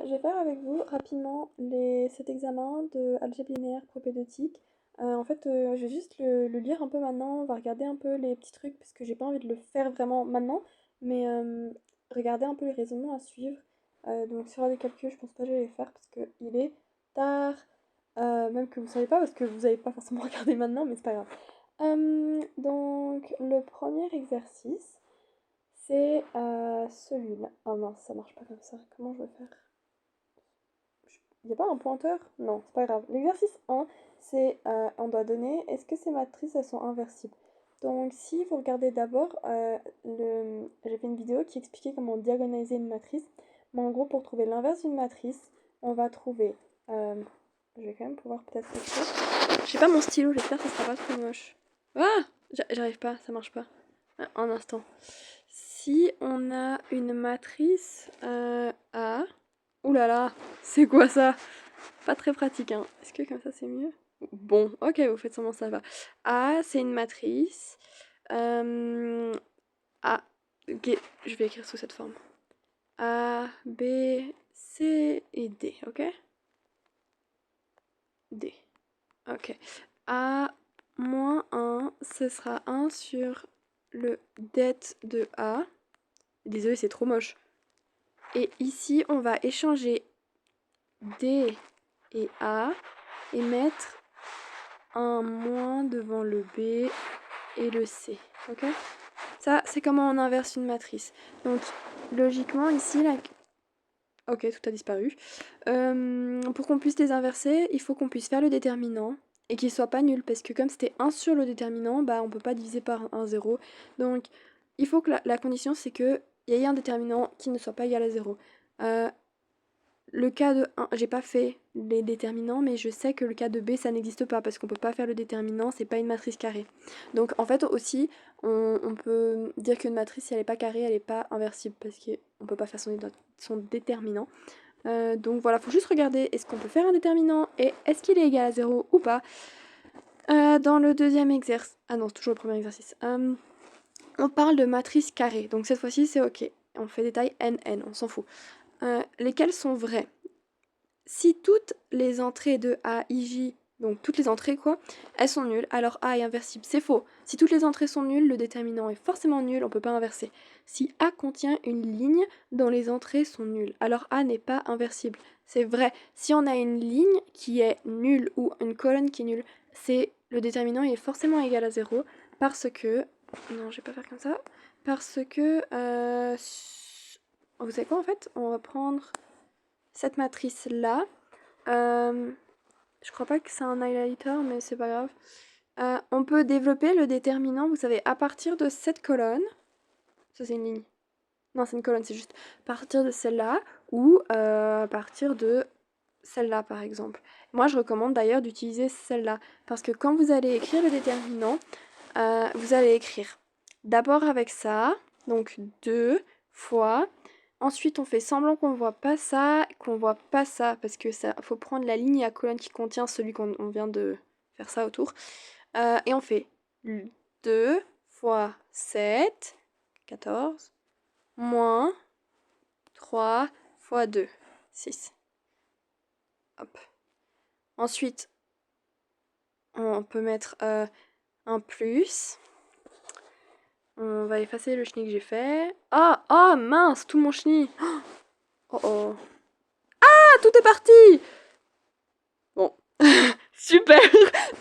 Je vais faire avec vous rapidement cet examen de algèbre linéaire propédeutique. Je vais juste le lire un peu maintenant, on va regarder un peu les petits trucs parce que j'ai pas envie de le faire vraiment maintenant, mais regarder un peu les raisonnements à suivre. Donc sur les calculs, je pense pas que je vais les faire parce qu'il est tard, même que vous savez pas parce que vous avez pas forcément regardé maintenant, mais c'est pas grave. Donc le premier exercice, c'est celui-là. Oh mince, ça marche pas comme ça. Comment je vais faire? Il n'y a pas un pointeur? Non, c'est pas grave. L'exercice 1, c'est on doit donner est-ce que ces matrices elles sont inversibles? Donc si vous regardez d'abord, j'ai fait une vidéo qui expliquait comment diagonaliser une matrice. Mais en gros, pour trouver l'inverse d'une matrice, on va trouver... je vais quand même pouvoir peut-être écrire. Je sais pas mon stylo, j'espère que ça sera pas trop moche. Ah! J'arrive pas, ça marche pas. Un instant. Si on a une matrice A... Ouh là là, c'est quoi ça? Pas très pratique, hein. Est-ce que comme ça c'est mieux? Bon, ok, vous faites semblant, ça va. A, c'est une matrice. A, ok, je vais écrire sous cette forme. A, B, C et D, ok? D, ok. A moins 1, ce sera 1 sur le det de A. Désolé, c'est trop moche. Et ici, on va échanger D et A et mettre un moins devant le B et le C, ok? Ça, c'est comment on inverse une matrice. Donc, logiquement, ici, là... Ok, tout a disparu. Pour qu'on puisse les inverser, il faut qu'on puisse faire le déterminant et qu'il soit pas nul, parce que comme c'était 1 sur le déterminant, bah on peut pas diviser par 1, 0. Donc, il faut que la condition, c'est qu'il y ait un déterminant qui ne soit pas égal à 0. Le cas de 1, j'ai pas fait les déterminants, mais je sais que le cas de B, ça n'existe pas, parce qu'on peut pas faire le déterminant, c'est pas une matrice carrée. Donc en fait aussi, on peut dire qu'une matrice, si elle est pas carrée, elle est pas inversible, parce qu'on peut pas faire son déterminant. Donc voilà, faut juste regarder est-ce qu'on peut faire un déterminant, et est-ce qu'il est égal à 0 ou pas. Dans le deuxième exercice, ah non, c'est toujours le premier exercice, on parle de matrice carrée, donc cette fois-ci c'est ok, on fait des tailles n, on s'en fout. Lesquels sont vrais? Si toutes les entrées de A, I, J, donc toutes les entrées quoi, elles sont nulles, alors A est inversible. C'est faux. Si toutes les entrées sont nulles, le déterminant est forcément nul, on peut pas inverser. Si A contient une ligne dont les entrées sont nulles, alors A n'est pas inversible. C'est vrai. Si on a une ligne qui est nulle ou une colonne qui est nulle, le déterminant est forcément égal à 0 parce que... Non, je vais pas faire comme ça. Parce que... Vous savez quoi en fait? On va prendre cette matrice là, je crois pas que c'est un highlighter, mais c'est pas grave. On peut développer le déterminant, vous savez, à partir de cette colonne. Ça c'est une ligne. Non, c'est une colonne, c'est juste à partir de celle-là ou à partir de celle-là par exemple. Moi je recommande d'ailleurs d'utiliser celle-là parce que quand vous allez écrire le déterminant, vous allez écrire d'abord avec ça, donc 2 fois. Ensuite, on fait semblant qu'on voit pas ça, parce que ça, faut prendre la ligne à colonne qui contient celui qu'on vient de faire ça autour. Et on fait 2 fois 7, 14, moins 3 fois 2, 6. Hop. Ensuite, on peut mettre un plus. On va effacer le chenille que j'ai fait. Ah, oh, mince, tout mon chenille. Oh oh. Ah, tout est parti. Bon, super,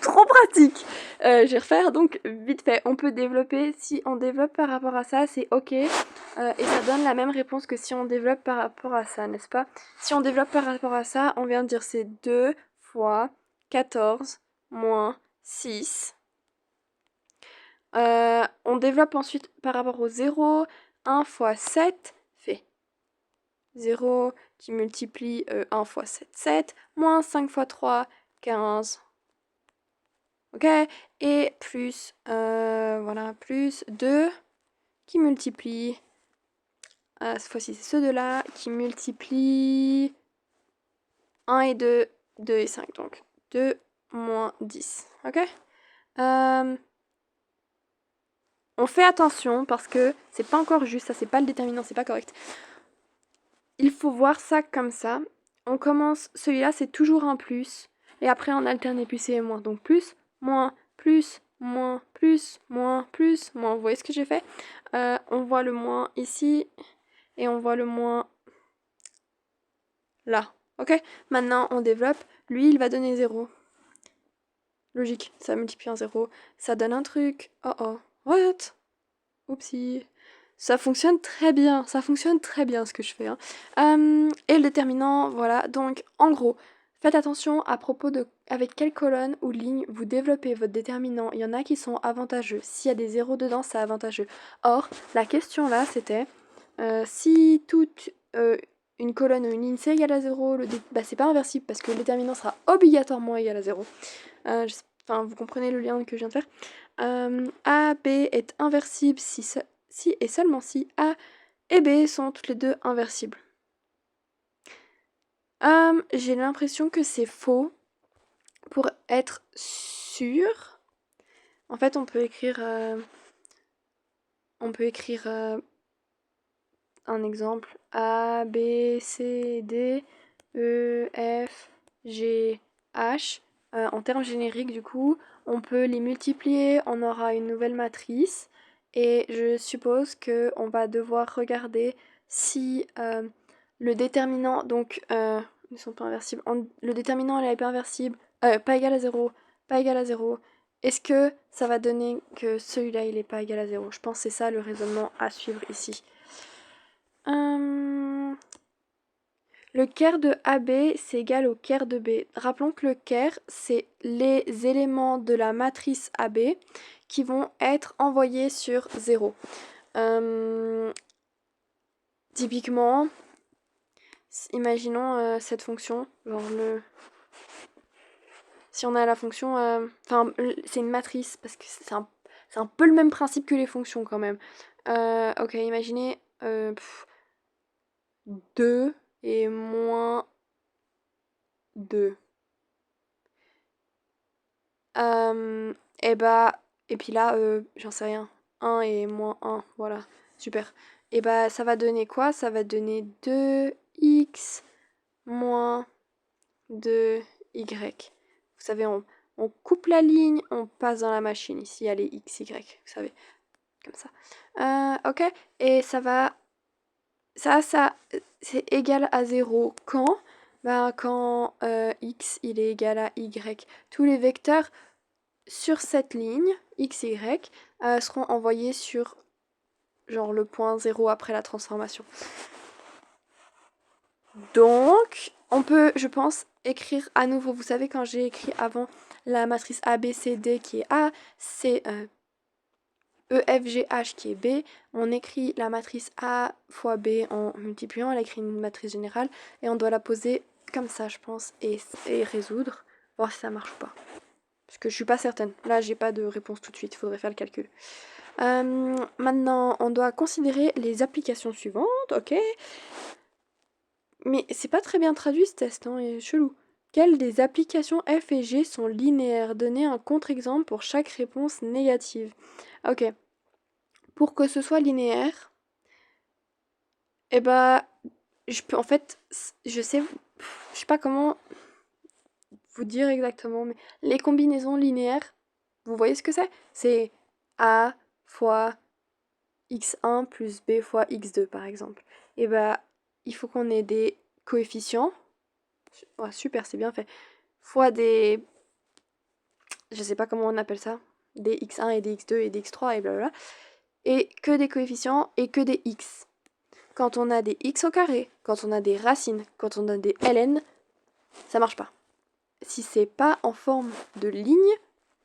trop pratique. Je vais refaire donc vite fait. On peut développer, si on développe par rapport à ça, c'est ok. Et ça donne la même réponse que si on développe par rapport à ça, n'est-ce pas? Si on développe par rapport à ça, on vient de dire c'est 2 fois 14 moins 6. On développe ensuite par rapport au 0. 1 fois 7 fait 0 qui multiplie 1 fois 7, 7, moins 5 fois 3, 15. Ok? Et plus, voilà, plus 2 qui multiplie, cette fois-ci c'est ceux de là, qui multiplie 1 et 2, 2 et 5. Donc 2 moins 10. Ok? On fait attention parce que c'est pas encore juste, ça c'est pas le déterminant, c'est pas correct. Il faut voir ça comme ça. on commence, celui-là c'est toujours un plus, et après on alterne les plus et les moins. Donc plus, moins, plus, moins, plus, moins, plus, moins. Vous voyez ce que j'ai fait? On voit le moins ici, et on voit le moins là. Ok? Maintenant on développe. Lui il va donner 0. Logique, ça multiplie en 0. Ça donne un truc. Oh oh. What? Oupsie. Ça fonctionne très bien. Ça fonctionne très bien ce que je fais. Hein. Et le déterminant, voilà. Donc, en gros, faites attention à propos de avec quelle colonne ou ligne vous développez votre déterminant. Il y en a qui sont avantageux. S'il y a des zéros dedans, c'est avantageux. Or, la question là, c'était si toute une colonne ou une ligne c'est égal à 0, bah, c'est pas inversible parce que le déterminant sera obligatoirement égal à 0. Enfin, vous comprenez le lien que je viens de faire. A, B est inversible si et seulement si A et B sont toutes les deux inversibles. J'ai l'impression que c'est faux. Pour être sûr, en fait, on peut écrire un exemple. A, B, C, D, E, F, G, H. En termes génériques, du coup, on peut les multiplier, on aura une nouvelle matrice. Et je suppose qu'on va devoir regarder si le déterminant, donc, ils sont pas inversibles, le déterminant n'est pas inversible, pas égal à 0, pas égal à 0. Est-ce que ça va donner que celui-là, il n'est pas égal à 0? Je pense que c'est ça le raisonnement à suivre ici. Le quart de AB, c'est égal au quart de B. Rappelons que le quart, c'est les éléments de la matrice AB qui vont être envoyés sur 0. Typiquement, imaginons cette fonction. Si on a la fonction... Enfin, c'est une matrice, parce que c'est un peu le même principe que les fonctions quand même. Ok, imaginez 2 et moins 2. Et puis là, j'en sais rien. 1 et moins 1, voilà. Super. Et bah, ça va donner quoi? Ça va donner 2x moins 2y. Vous savez, on coupe la ligne, on passe dans la machine. Ici, elle est x, y, vous savez. Comme ça. Ok. Et ça va... Ça, c'est égal à 0 quand? Ben, quand x, il est égal à y. Tous les vecteurs sur cette ligne, x, y, seront envoyés sur genre le point 0 après la transformation. Donc, on peut, je pense, écrire à nouveau. Vous savez, quand j'ai écrit avant la matrice A, B, C, D qui est A, c'est E, F, G, H qui est B. On écrit la matrice A fois B en multipliant. Elle écrit une matrice générale et on doit la poser comme ça, je pense, et résoudre, voir si ça marche ou pas. Parce que je suis pas certaine. Là, j'ai pas de réponse tout de suite. Il faudrait faire le calcul. Maintenant, on doit considérer les applications suivantes. Ok. Mais c'est pas très bien traduit ce test, hein, et chelou. Quelles des applications F et G sont linéaires? Donnez un contre-exemple pour chaque réponse négative. Ok. Pour que ce soit linéaire, eh bah, je peux en fait, je sais pas comment vous dire exactement, mais les combinaisons linéaires, vous voyez ce que c'est? C'est A fois x1 plus b fois x2 par exemple. Et bah, il faut qu'on ait des coefficients. Ouais, super, c'est bien fait. Fois des... Je sais pas comment on appelle ça. Des x1 et des x2 et des x3 et blablabla. Et que des coefficients et que des x. Quand on a des x au carré, quand on a des racines, quand on a des ln, ça marche pas. Si c'est pas en forme de ligne,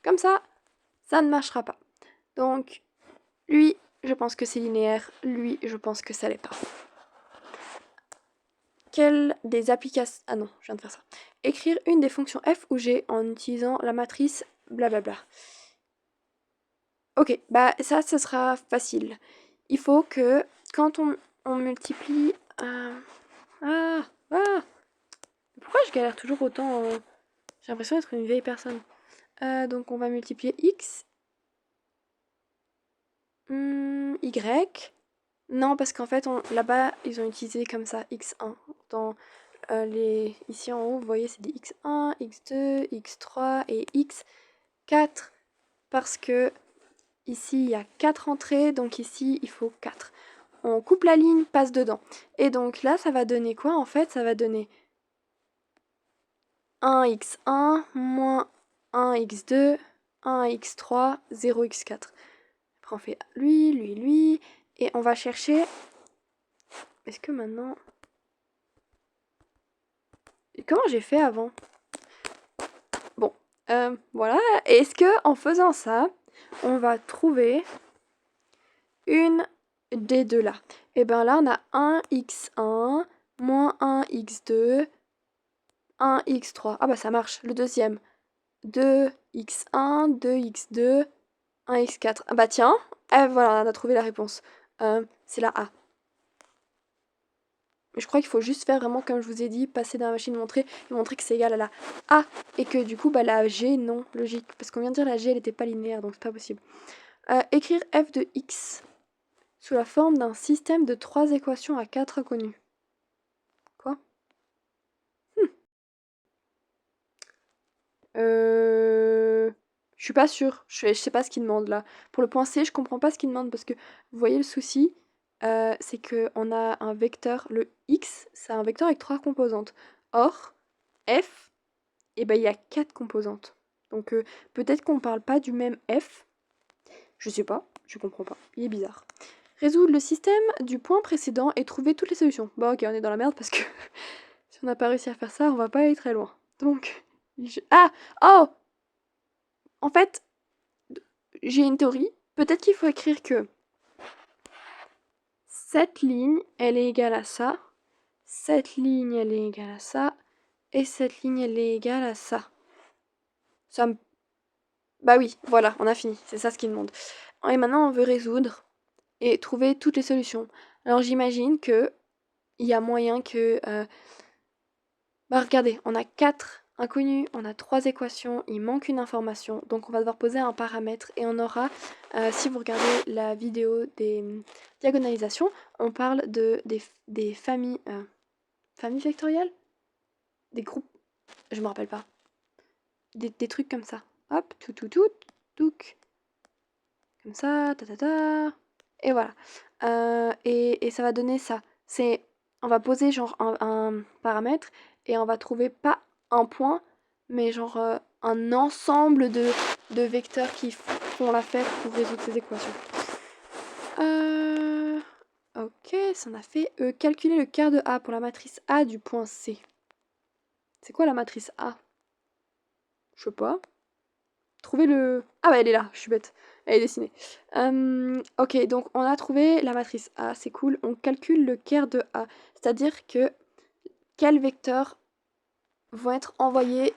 comme ça ne marchera pas. Donc, lui, je pense que c'est linéaire. Lui, je pense que ça l'est pas. Quelle des applications... Ah non, je viens de faire ça. Écrire une des fonctions f ou g en utilisant la matrice blablabla. Ok, bah ça, ce sera facile. Il faut que quand on multiplie... Pourquoi je galère toujours autant J'ai l'impression d'être une vieille personne. Donc on va multiplier x, y. Non, parce qu'en fait, là-bas, ils ont utilisé comme ça x1 dans ici en haut, vous voyez, c'est des x1, x2, x3 et x4 parce que ici il y a 4 entrées, donc ici il faut 4. On coupe la ligne, passe dedans. Et donc là, ça va donner quoi en fait? Ça va donner 1x1 moins 1x2, 1x3, 0x4. Après on fait lui, et on va chercher... Est-ce que maintenant... Comment j'ai fait avant? Bon, voilà. Est-ce que en faisant ça, on va trouver une des deux là? Et bien là, on a 1x1 moins 1x2, 1x3. Ah bah ça marche, le deuxième. 2x1, 2x2, 1x4. Ah bah tiens, voilà, on a trouvé la réponse. C'est la A. Je crois qu'il faut juste faire vraiment comme je vous ai dit, passer dans la machine montrer et montrer que c'est égal à la A et que du coup bah la G non, logique, parce qu'on vient de dire la G elle n'était pas linéaire donc c'est pas possible. Écrire f de x sous la forme d'un système de 3 équations à 4 inconnues. Quoi? Je suis pas sûre, je sais pas ce qu'il demande là. Pour le point C, je comprends pas ce qu'il demande parce que vous voyez le souci, c'est qu'on a un vecteur, le x, c'est un vecteur avec 3 composantes. Or, f, et ben il y a 4 composantes. Donc peut-être qu'on parle pas du même f. Je sais pas, je comprends pas. Il est bizarre. Résoudre le système du point précédent et trouver toutes les solutions. Bon ok, on est dans la merde parce que si on n'a pas réussi à faire ça, on va pas aller très loin. Donc, ah! Oh! En fait, j'ai une théorie. Peut-être qu'il faut écrire que cette ligne, elle est égale à ça. Cette ligne, elle est égale à ça. Et cette ligne, elle est égale à ça. Ça me... Bah oui, voilà, on a fini. C'est ça ce qu'il demande. Et maintenant, on veut résoudre et trouver toutes les solutions. Alors j'imagine que il y a moyen que... Bah regardez, on a 4 inconnus, on a 3 équations, il manque une information. Donc on va devoir poser un paramètre et on aura, si vous regardez la vidéo des diagonalisations, on parle des familles... familles vectorielles? Des groupes... Je me rappelle pas. Des trucs comme ça. Hop, tout, comme ça, et voilà. Et ça va donner ça. On va poser genre un paramètre et on va trouver pas un point, mais genre un ensemble de vecteurs qui font l'affaire pour résoudre ces équations. Ok, ça en a fait. Calculer le quart de A pour la matrice A du point C. C'est quoi la matrice A? Je sais pas. Trouver le... Ah bah elle est là, je suis bête. Elle est dessinée. Ok, donc on a trouvé la matrice A, c'est cool. On calcule le quart de A. C'est-à-dire que quels vecteurs vont être envoyés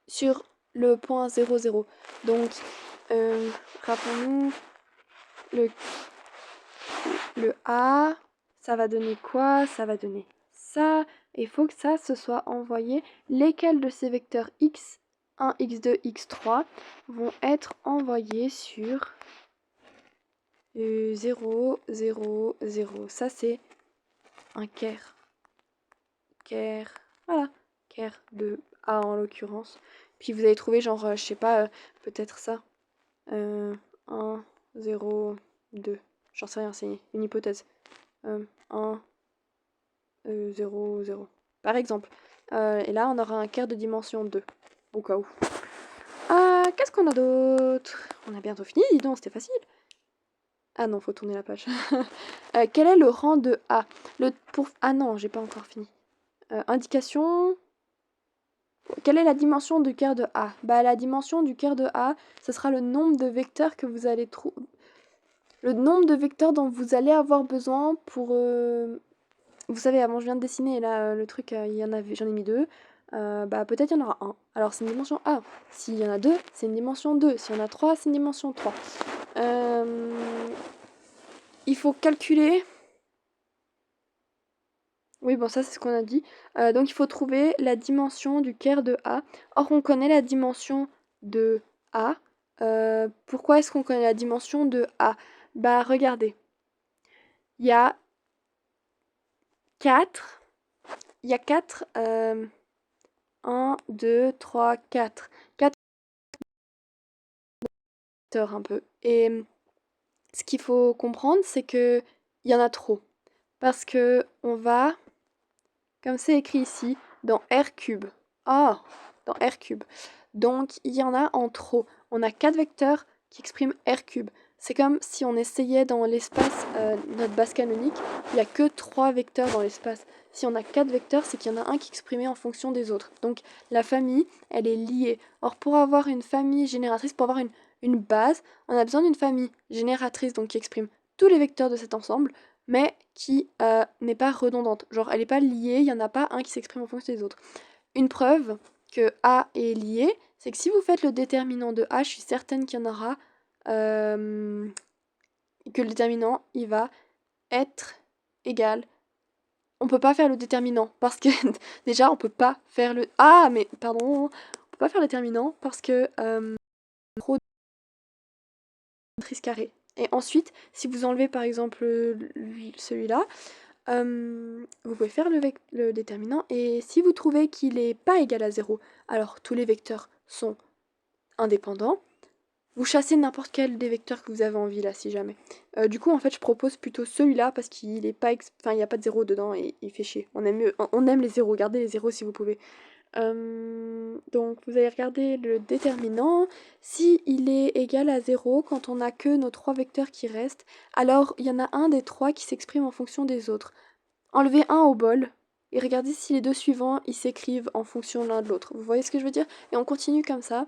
sur le point 0, 0. Donc, rappelons-nous, le A, ça va donner quoi? Ça va donner ça. Il faut que ça se soit envoyé. Lesquels de ces vecteurs X, 1, X2, X3, vont être envoyés sur 0, 0, 0. Ça, c'est un quart. Quart, voilà. Quart de A en l'occurrence. Puis vous allez trouver genre, je sais pas, peut-être ça. 1, 0, 2. J'en sais rien, c'est une hypothèse. 1, 0, 0. Par exemple. Et là, on aura un quart de dimension 2. Au cas où. Qu'est-ce qu'on a d'autre? On a bientôt fini, dis donc, c'était facile. Ah non, faut tourner la page. Quel est le rang de A? Ah non, j'ai pas encore fini. Indication. Quelle est la dimension du quart de A? Bah la dimension du quart de A, ce sera le nombre de vecteurs que vous allez trouver. Le nombre de vecteurs dont vous allez avoir besoin pour... Vous savez, avant je viens de dessiner, là, le truc, j'en ai mis 2. Bah peut-être il y en aura un. Alors c'est une dimension A. S'il y en a 2, c'est une dimension 2. S'il y en a 3, c'est une dimension 3. Il faut calculer... Oui, bon, ça, c'est ce qu'on a dit. Donc, il faut trouver la dimension du quart de A. Or, on connaît la dimension de A. Pourquoi est-ce qu'on connaît la dimension de A? Bah, regardez. Il y a 4 il y a 4... 1, 2, 3, 4. 4 vecteurs un peu. Et ce qu'il faut comprendre, c'est que il y en a trop. Parce que on va, comme c'est écrit ici, dans R cube. Ah, dans R cube. Donc il y en a en trop. On a 4 vecteurs qui expriment R cube. C'est comme si on essayait dans l'espace, notre base canonique, il n'y a que 3 vecteurs dans l'espace. Si on a 4 vecteurs, c'est qu'il y en a un qui est exprimé en fonction des autres. Donc la famille, elle est liée. Or pour avoir une famille génératrice, pour avoir une base, on a besoin d'une famille génératrice, donc qui exprime tous les vecteurs de cet ensemble, mais qui n'est pas redondante. Genre elle n'est pas liée, il n'y en a pas un qui s'exprime en fonction des autres. Une preuve que A est lié, c'est que si vous faites le déterminant de A, je suis certaine qu'il y en aura, que le déterminant, il va être égal. On peut pas faire le déterminant, parce que déjà, on peut pas faire le... Ah, mais pardon, on peut pas faire le déterminant, parce que... trop de matrice carrée. Et ensuite, si vous enlevez par exemple celui-là, vous pouvez faire le déterminant, et si vous trouvez qu'il n'est pas égal à 0, alors tous les vecteurs sont indépendants, vous chassez n'importe quel des vecteurs que vous avez envie là, si jamais. Du coup, en fait, je propose plutôt celui-là, parce qu'il est pas enfin, il n'y a pas de 0 dedans, et il fait chier. On aime les zéros, gardez les zéros si vous pouvez. Donc vous allez regarder le déterminant. Si il est égal à 0, quand on n'a que nos 3 vecteurs qui restent, alors il y en a un des 3 qui s'exprime en fonction des autres. Enlevez un au bol et regardez si les deux suivants ils s'écrivent en fonction l'un de l'autre. Vous voyez ce que je veux dire? Et on continue comme ça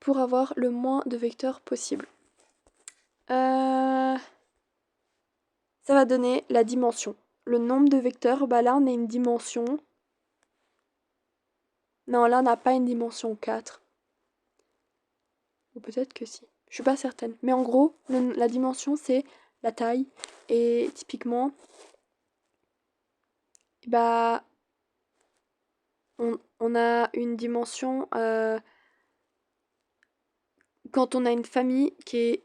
pour avoir le moins de vecteurs possible. Ça va donner la dimension. Le nombre de vecteurs, bah là on a une dimension. Non, là on n'a pas une dimension 4. Ou peut-être que si. Je suis pas certaine. Mais en gros, la dimension c'est la taille. Et typiquement, bah, on a une dimension quand on a une famille qui est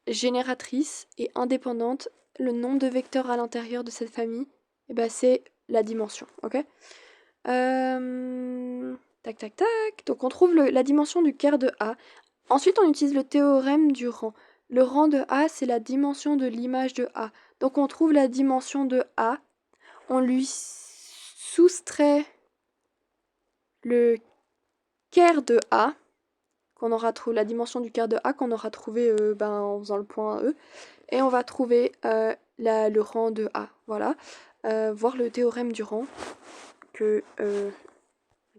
génératrice et indépendante. Le nombre de vecteurs à l'intérieur de cette famille, et bah, c'est la dimension. Ok. Tac, tac, tac. Donc on trouve la dimension du quart de A. Ensuite, on utilise le théorème du rang. Le rang de A, c'est la dimension de l'image de A. Donc on trouve la dimension de A. On lui soustrait le quart de A, qu'on aura trouvé, la dimension du quart de A qu'on aura trouvé en faisant le point E. Et on va trouver le rang de A. Voilà. Voir le théorème du rang. Le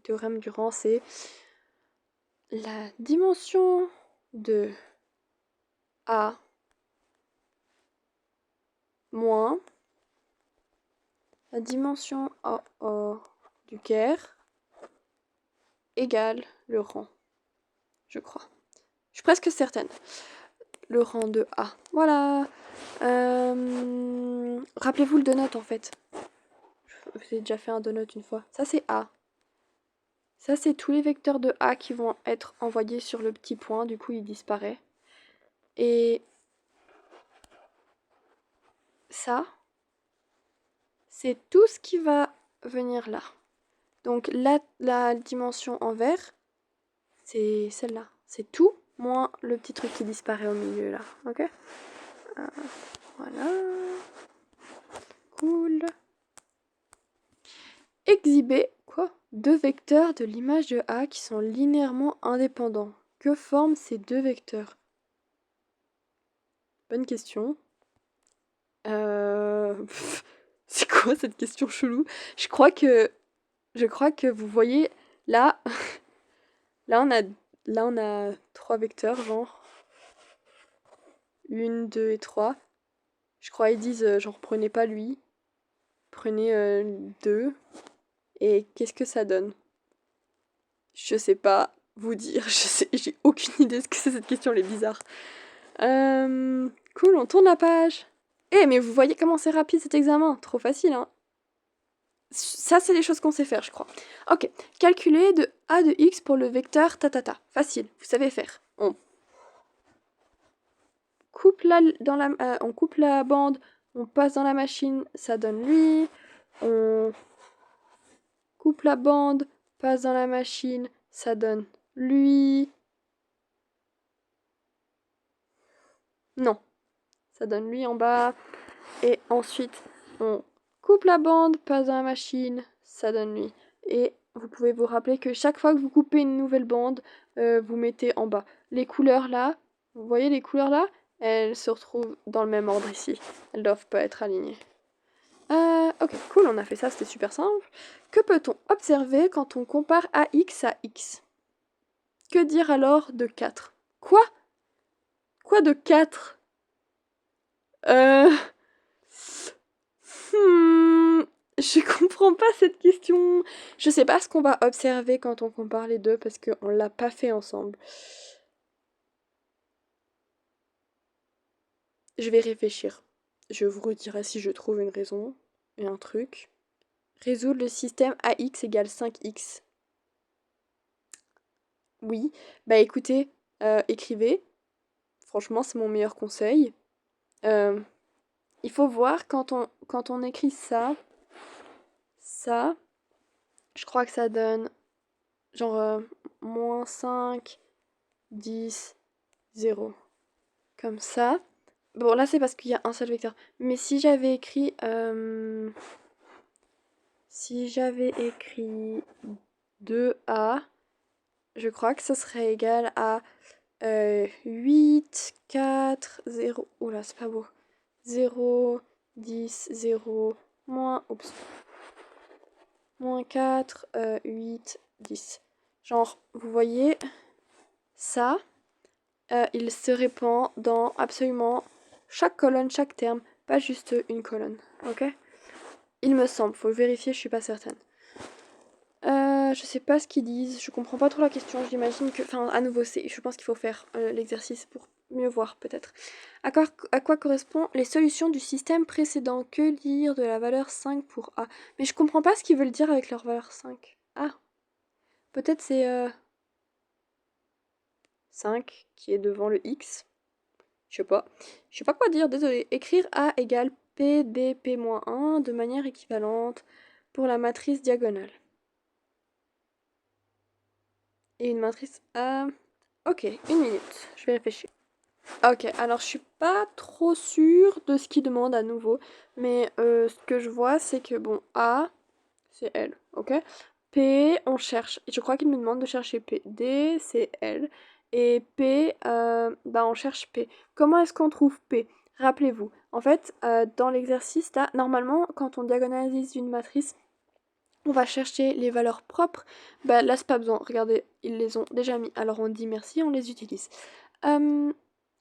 théorème du rang, c'est la dimension de A moins la dimension du quart égale le rang, je crois. Je suis presque certaine. Le rang de A. Voilà. Rappelez-vous le donut en fait. Je vous ai déjà fait un donut une fois. Ça c'est A. Ça c'est tous les vecteurs de A qui vont être envoyés sur le petit point. Du coup il disparaît. Et ça, c'est tout ce qui va venir là. Donc la dimension en vert, c'est celle-là. C'est tout, moins le petit truc qui disparaît au milieu là. Ok. Voilà. Cool. Exhiber quoi? Deux vecteurs de l'image de A qui sont linéairement indépendants. Que forment ces deux vecteurs? Bonne question. C'est quoi cette question chelou? Je crois que vous voyez là, là on a trois vecteurs genre 1, 2 et 3. Je crois ils disent genre prenez pas lui, prenez 2. Et qu'est-ce que ça donne? Je sais pas vous dire, j'ai aucune idée de ce que c'est cette question, elle est bizarre. Cool, on tourne la page. Eh mais vous voyez comment c'est rapide cet examen? Trop facile, hein? Ça, c'est les choses qu'on sait faire, je crois. Ok, calculer de a de x pour le vecteur tatata. Facile, vous savez faire. On coupe on coupe la bande, on passe dans la machine, ça donne lui. On coupe la bande, passe dans la machine, ça donne lui. Non, ça donne lui en bas. Et ensuite, on coupe la bande, passe dans la machine, ça donne lui. Et vous pouvez vous rappeler que chaque fois que vous coupez une nouvelle bande, vous mettez en bas. Les couleurs là, vous voyez les couleurs là, elles se retrouvent dans le même ordre ici. Elles doivent pas être alignées. Ok, cool, on a fait ça, c'était super simple. Que peut-on observer quand on compare AX à X? Que dire alors de 4? Quoi? Quoi de 4? Euh... Je comprends pas cette question. Je sais pas ce qu'on va observer quand on compare les deux parce qu'on l'a pas fait ensemble. Je vais réfléchir. Je vous redirai si je trouve une raison et un truc. Résoudre le système AX égale 5x. Oui. Bah écoutez, écrivez. Franchement, c'est mon meilleur conseil. Il faut voir quand on écrit ça, je crois que ça donne genre moins 5, 10, 0. Comme ça. Bon, là, c'est parce qu'il y a un seul vecteur. Mais si j'avais écrit... si j'avais écrit 2a, je crois que ce serait égal à 8, 4, 0... Oula, c'est pas beau. 0, 10, 0, oups. Moins 4, 8, 10. Genre, vous voyez, ça, il se répand dans absolument chaque colonne, chaque terme, pas juste une colonne, ok? Il me semble, faut vérifier, je suis pas certaine. Je sais pas ce qu'ils disent, je comprends pas trop la question, j'imagine que... Enfin, à nouveau, je pense qu'il faut faire l'exercice pour mieux voir, peut-être. À quoi correspondent les solutions du système précédent? Que dire de la valeur 5 pour A? Mais je comprends pas ce qu'ils veulent dire avec leur valeur 5. Ah, peut-être c'est 5 qui est devant le X. Je sais pas. Je sais pas quoi dire, désolé. Écrire A égale P B P-1 de manière équivalente pour la matrice diagonale. Et une matrice A... Ok, une minute, je vais réfléchir. Ok, alors je suis pas trop sûre de ce qu'il demande à nouveau, mais ce que je vois c'est que bon, A, c'est L, ok? P, on cherche, je crois qu'il me demande de chercher P. D, c'est L. Et P, bah on cherche P. Comment est-ce qu'on trouve P? Rappelez-vous, en fait, dans l'exercice, là, normalement, quand on diagonalise une matrice, on va chercher les valeurs propres. Bah là, c'est pas besoin. Regardez, ils les ont déjà mis. Alors on dit merci, on les utilise.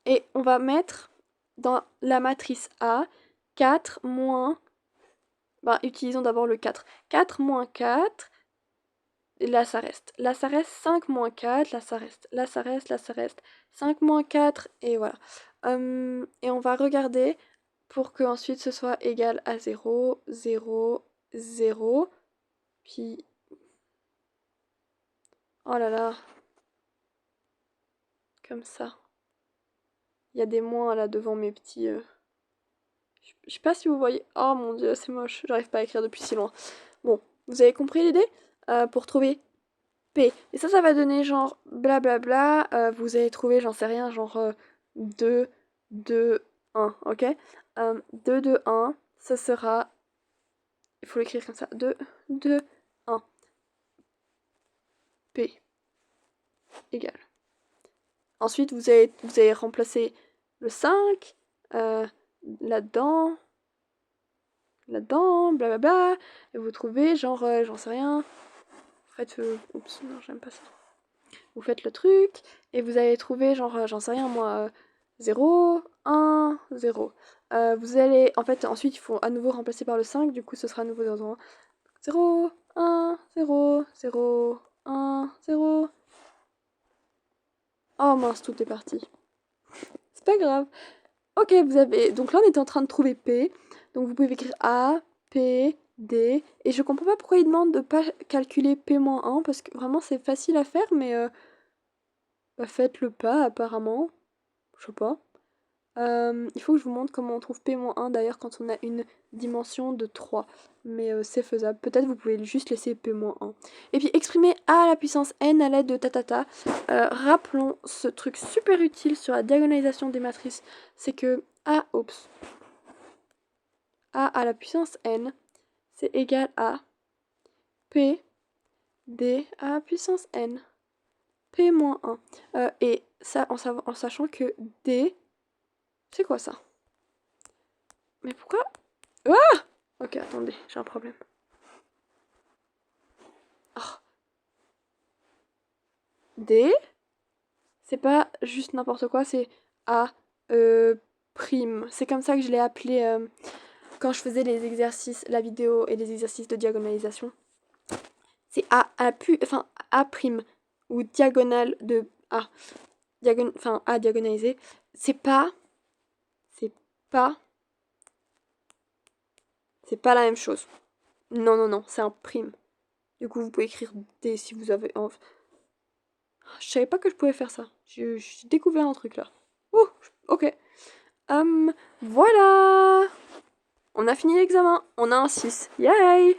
Et on va mettre dans la matrice A 4 moins... Bah, utilisons d'abord le 4. 4 moins 4, et là ça reste. Là ça reste 5 moins 4, là ça reste. Là ça reste, là ça reste. 5 moins 4, et voilà. Et on va regarder pour que ensuite ce soit égal à 0, 0, 0. Puis... Oh là là. Comme ça. Il y a des moins là devant mes petits... Je sais pas si vous voyez... Oh mon dieu, c'est moche. J'arrive pas à écrire depuis si loin. Bon, vous avez compris l'idée? Pour trouver P. Et ça va donner genre blablabla. Vous allez trouver, j'en sais rien, genre 2, 2, 1, ok? 2, 2, 1, ça sera... Il faut l'écrire comme ça. 2, 2, 1. P égale. Ensuite, vous allez remplacer le 5 là-dedans, blablabla, et vous trouvez genre, j'en sais rien, vous faites, oups, non, j'aime pas ça. Vous faites le truc, et vous allez trouver genre, j'en sais rien moi, 0, 1, 0. Vous allez, en fait, ensuite, il faut à nouveau remplacer par le 5, du coup, ce sera à nouveau 0, 0, 1, 0, 0, 1, 0. Oh mince, tout est parti. C'est pas grave. Ok, vous avez... Donc là, on était en train de trouver P. Donc vous pouvez écrire A, P, D. Et je comprends pas pourquoi il demande de pas calculer P-1, parce que vraiment, c'est facile à faire, mais bah, faites-le pas, apparemment. Je sais pas. Il faut que je vous montre comment on trouve P-1 d'ailleurs quand on a une dimension de 3. Mais c'est faisable. Peut-être vous pouvez juste laisser P-1. Et puis exprimer A à la puissance N à l'aide de tatata. Rappelons ce truc super utile sur la diagonalisation des matrices. C'est que A à la puissance N, c'est égal à P D à la puissance N. P-1. Et ça en sachant que D, c'est quoi ça? Mais pourquoi? Ah! Ok, attendez, j'ai un problème. Oh. D, c'est pas juste n'importe quoi, c'est A prime. C'est comme ça que je l'ai appelé quand je faisais les exercices, la vidéo et les exercices de diagonalisation. C'est enfin A prime ou diagonale de A. Enfin A diagonalisé. C'est pas la même chose. Non, non, non, c'est un prime. Du coup, vous pouvez écrire D si vous avez envie. Je savais pas que je pouvais faire ça. J'ai découvert un truc là. Ouh, ok. Voilà. On a fini l'examen. On a un 6. Yay!